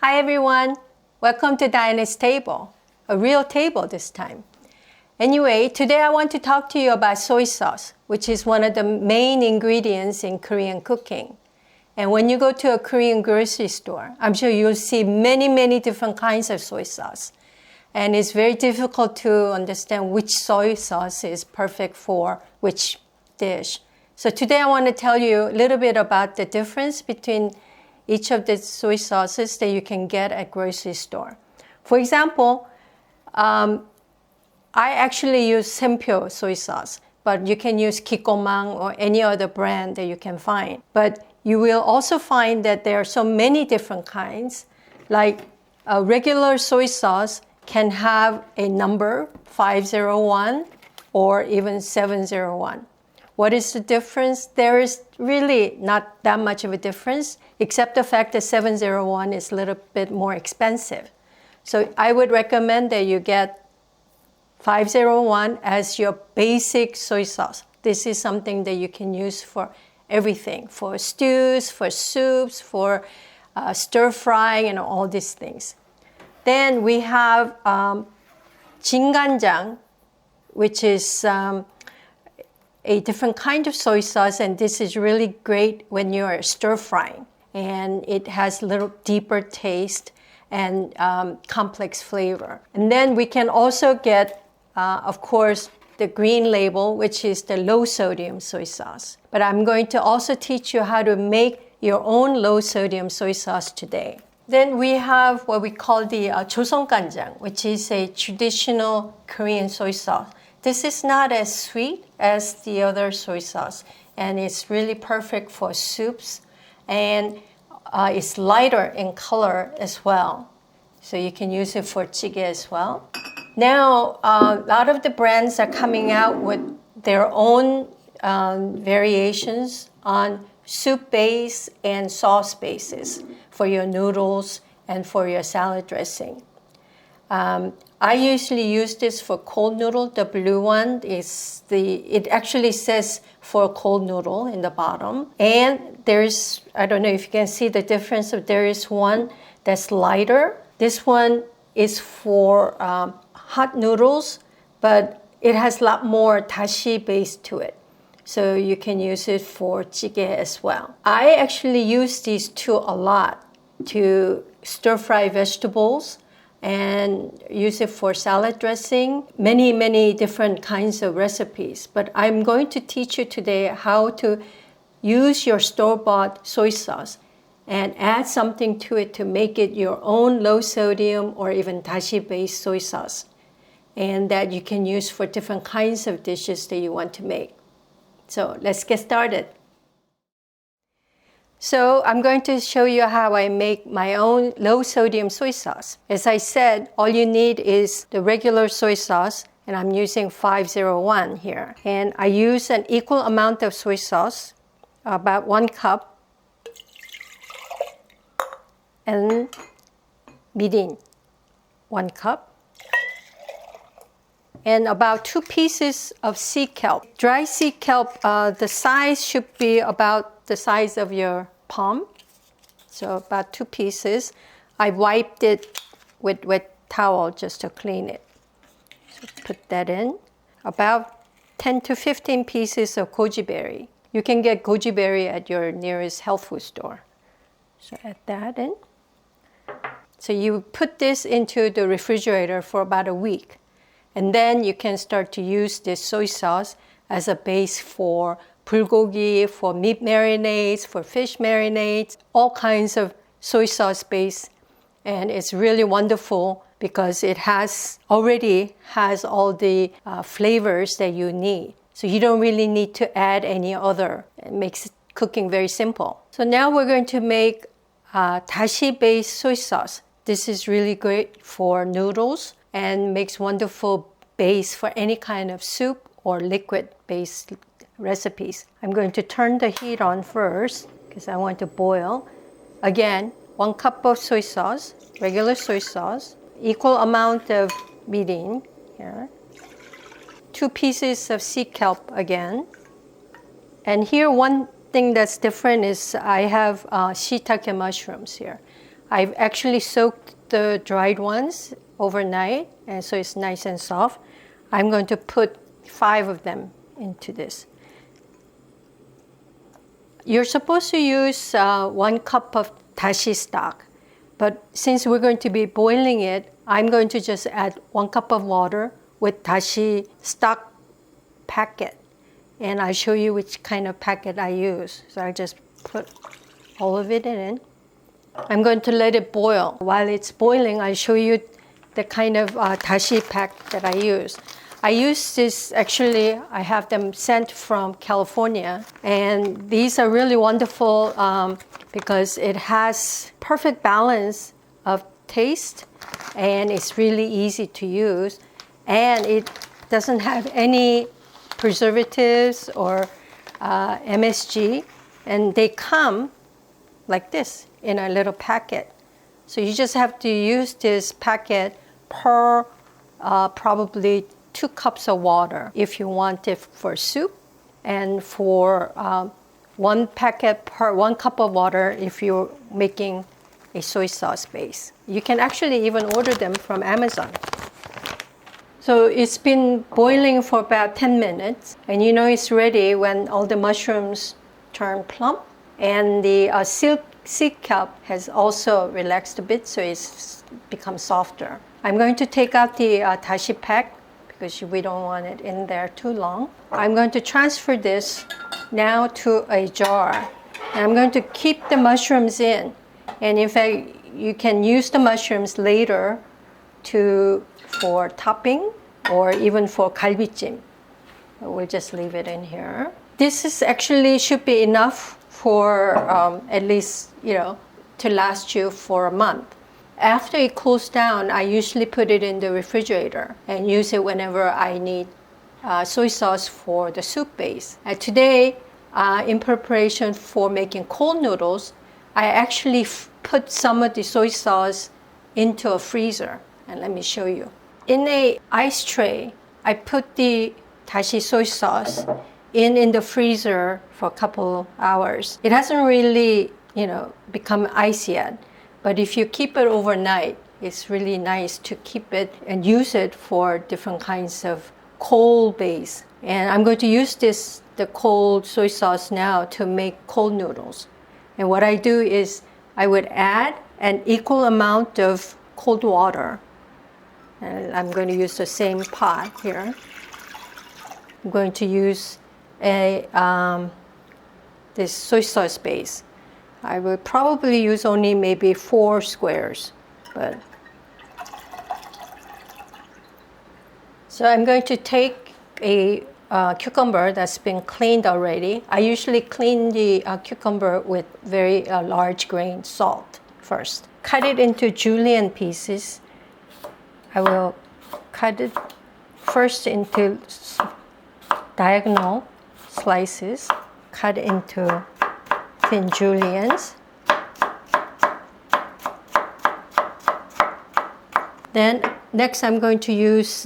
Hi everyone, welcome to Diana's Table, a real table this time. Anyway, today I want to talk to you about soy sauce, which is one of the main ingredients in Korean cooking. And when you go to a Korean grocery store, I'm sure you'll see many different kinds of soy sauce. And it's very difficult to understand which soy sauce is perfect for which dish. So today I want to tell you a little bit about the difference between each of the soy sauces that you can get at grocery store. For example, I actually use Sempio soy sauce, but you can use Kikkomang or any other brand that you can find. But you will also find that there are so many different kinds. Like a regular soy sauce can have a number 501 or even 701. What is the difference? There is really not that much of a difference, except the fact that 701 is a little bit more expensive. So I would recommend that you get 501 as your basic soy sauce. This is something that you can use for everything, for stews, for soups, for stir frying, and all these things. Then we have Ganjang, which is a different kind of soy sauce, and this is really great when you're stir frying. And it has a little deeper taste and complex flavor. And then we can also get, of course, the green label, which is the low sodium soy sauce. But I'm going to also teach you how to make your own low sodium soy sauce today. Then we have what we call the Chozo Ganjang, which is a traditional Korean soy sauce. This is not as sweet as the other soy sauce, and it's really perfect for soups, and it's lighter in color as well. So you can use it for jjigae as well. Now, a lot of the brands are coming out with their own variations on soup base and sauce bases for your noodles and for your salad dressing. I usually use this for cold noodle. The blue one it actually says for cold noodle in the bottom. And there's, I don't know if you can see the difference, but there is one that's lighter. This one is for hot noodles, but it has a lot more dashi base to it. So you can use it for jjigae as well. I actually use these two a lot to stir fry vegetables and use it for salad dressing, many different kinds of recipes. But I'm going to teach you today how to use your store-bought soy sauce and add something to it to make it your own low sodium or even dashi-based soy sauce, and that you can use for different kinds of dishes that you want to make. So let's get started. So I'm going to show you how I make my own low sodium soy sauce. As I said, all you need is the regular soy sauce, and I'm using 501 here. And I use an equal amount of soy sauce, about 1 cup, and mirin, 1 cup, and about 2 pieces of sea kelp. Dry sea kelp, the size should be about the size of your palm, so about 2 pieces. I wiped it with wet towel just to clean it. So put that in. About 10 to 15 pieces of goji berry. You can get goji berry at your nearest health food store. So add that in. So you put this into the refrigerator for about a week. And then you can start to use this soy sauce as a base for bulgogi, for meat marinades, for fish marinades, all kinds of soy sauce base. And it's really wonderful because it already has all the flavors that you need. So you don't really need to add any other. It makes cooking very simple. So now we're going to make dashi-based soy sauce. This is really great for noodles and makes wonderful base for any kind of soup or liquid-based recipes. I'm going to turn the heat on first because I want to boil. Again, 1 cup of soy sauce, regular soy sauce, equal amount of mirin here, 2 pieces of sea kelp again. And here one thing that's different is I have shiitake mushrooms here. I've actually soaked the dried ones overnight, and so it's nice and soft. I'm going to put 5 of them into this. You're supposed to use 1 cup of dashi stock, but since we're going to be boiling it, I'm going to just add 1 cup of water with dashi stock packet. And I'll show you which kind of packet I use. So I'll just put all of it in. I'm going to let it boil. While it's boiling, I'll show you the kind of dashi pack that I use. I use this, actually, I have them sent from California. And these are really wonderful because it has perfect balance of taste, and it's really easy to use. And it doesn't have any preservatives or MSG, and they come like this in a little packet. So you just have to use this packet per probably 2 cups of water if you want it for soup, and for 1 packet per 1 cup of water if you're making a soy sauce base. You can actually even order them from Amazon. So it's been boiling for about 10 minutes, and you know it's ready when all the mushrooms turn plump, and the sea kelp has also relaxed a bit, so it's become softer. I'm going to take out the dashi pack because we don't want it in there too long. I'm going to transfer this now to a jar, and I'm going to keep the mushrooms in. And in fact, you can use the mushrooms later for topping or even for galbijjim. We'll just leave it in here. This is actually should be enough for at least, to last you for a month. After it cools down, I usually put it in the refrigerator and use it whenever I need soy sauce for the soup base. Today, in preparation for making cold noodles, I actually put some of the soy sauce into a freezer. And let me show you. In a ice tray, I put the dashi soy sauce in the freezer for a couple hours. It hasn't really, become ice yet. But if you keep it overnight, it's really nice to keep it and use it for different kinds of cold base. And I'm going to use the cold soy sauce now to make cold noodles. And what I do is I would add an equal amount of cold water. And I'm going to use the same pot here. I'm going to use this soy sauce base. I will probably use only maybe 4 squares, but. So I'm going to take a cucumber that's been cleaned already. I usually clean the cucumber with very large grain salt first. Cut it into julienne pieces. I will cut it first into diagonal slices, cut into thin juliennes. Then next I'm going to use,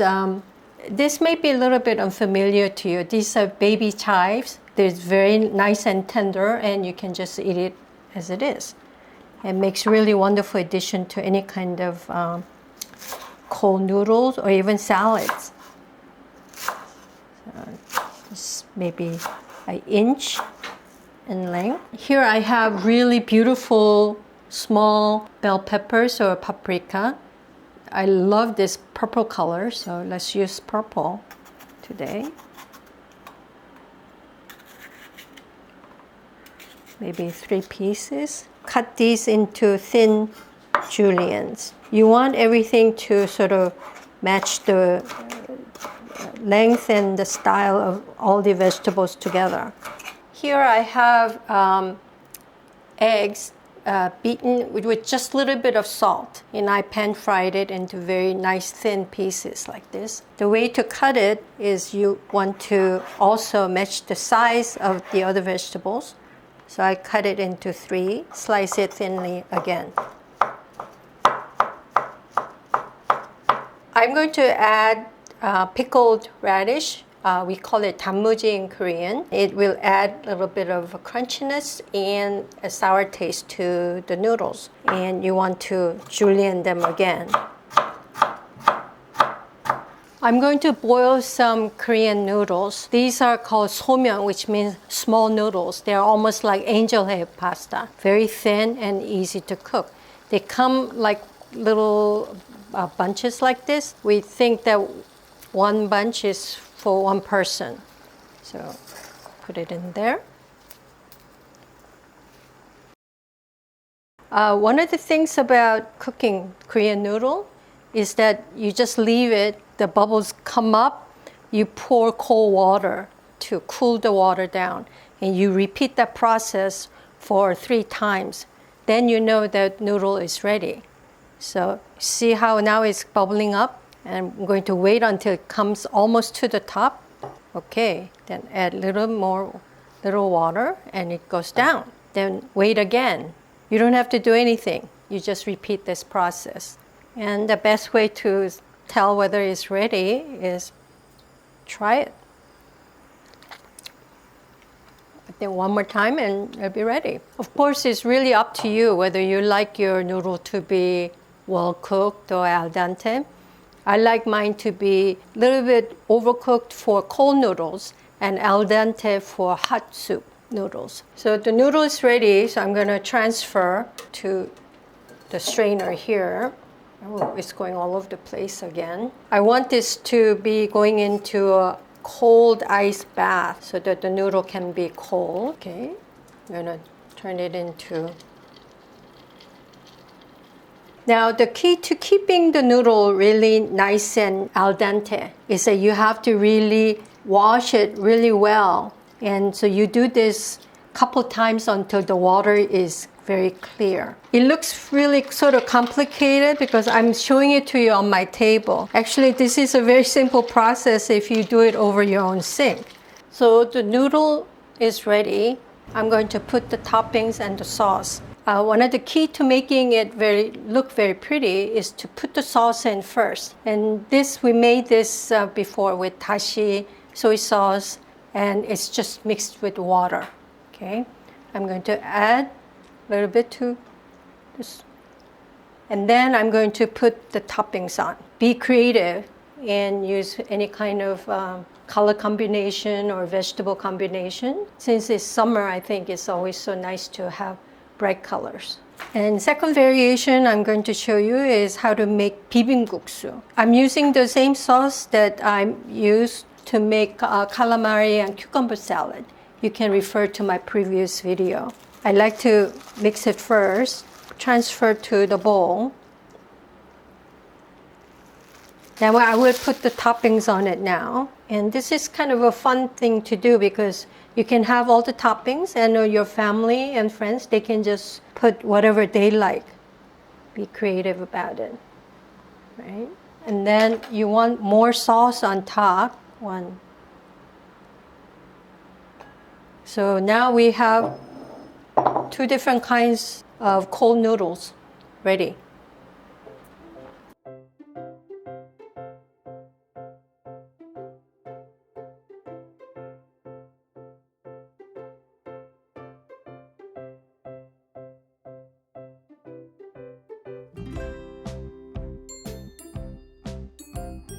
this may be a little bit unfamiliar to you. These are baby chives. They're very nice and tender, and you can just eat it as it is. It makes really wonderful addition to any kind of cold noodles or even salads. Just maybe an inch in length. Here I have really beautiful small bell peppers or paprika. I love this purple color, so let's use purple today. Maybe 3 pieces. Cut these into thin juliennes. You want everything to sort of match the length and the style of all the vegetables together. Here I have eggs beaten with just a little bit of salt, and I pan fried it into very nice thin pieces like this. The way to cut it is you want to also match the size of the other vegetables. So I cut it into 3, slice it thinly again. I'm going to add pickled radish We call it 단무지 in Korean. It will add a little bit of a crunchiness and a sour taste to the noodles. And you want to julienne them again. I'm going to boil some Korean noodles. These are called somyeon, which means small noodles. They're almost like angel hair pasta. Very thin and easy to cook. They come like little bunches like this. We think that one bunch is for one person. So put it in there. One of the things about cooking Korean noodle is that you just leave it, the bubbles come up, you pour cold water to cool the water down, and you repeat that process for 3 times. Then you know that noodle is ready. So see how now it's bubbling up? And I'm going to wait until it comes almost to the top. Okay, then add a little water and it goes down. Then wait again. You don't have to do anything. You just repeat this process. And the best way to tell whether it's ready is try it. Then one more time and it'll be ready. Of course, it's really up to you whether you like your noodle to be well cooked or al dente. I like mine to be a little bit overcooked for cold noodles and al dente for hot soup noodles. So the noodle is ready, so I'm going to transfer to the strainer here. Oh, it's going all over the place again. I want this to be going into a cold ice bath so that the noodle can be cold. Okay, I'm gonna turn it into. Now the key to keeping the noodle really nice and al dente is that you have to really wash it really well. And so you do this a couple times until the water is very clear. It looks really sort of complicated because I'm showing it to you on my table. Actually, this is a very simple process if you do it over your own sink. So the noodle is ready. I'm going to put the toppings and the sauce. One of the key to making it look very pretty is to put the sauce in first. And we made this before with dashi, soy sauce, and it's just mixed with water. Okay, I'm going to add a little bit to this. And then I'm going to put the toppings on. Be creative and use any kind of color combination or vegetable combination. Since it's summer, I think it's always so nice to have bright colors. And second variation I'm going to show you is how to make bi빔국수. I'm using the same sauce that I used to make calamari and cucumber salad. You can refer to my previous video. I like to mix it first, transfer to the bowl. Then I will put the toppings on it now. And this is kind of a fun thing to do because you can have all the toppings and your family and friends, they can just put whatever they like. Be creative about it, right? And then you want more sauce on top. So now we have 2 different kinds of cold noodles ready.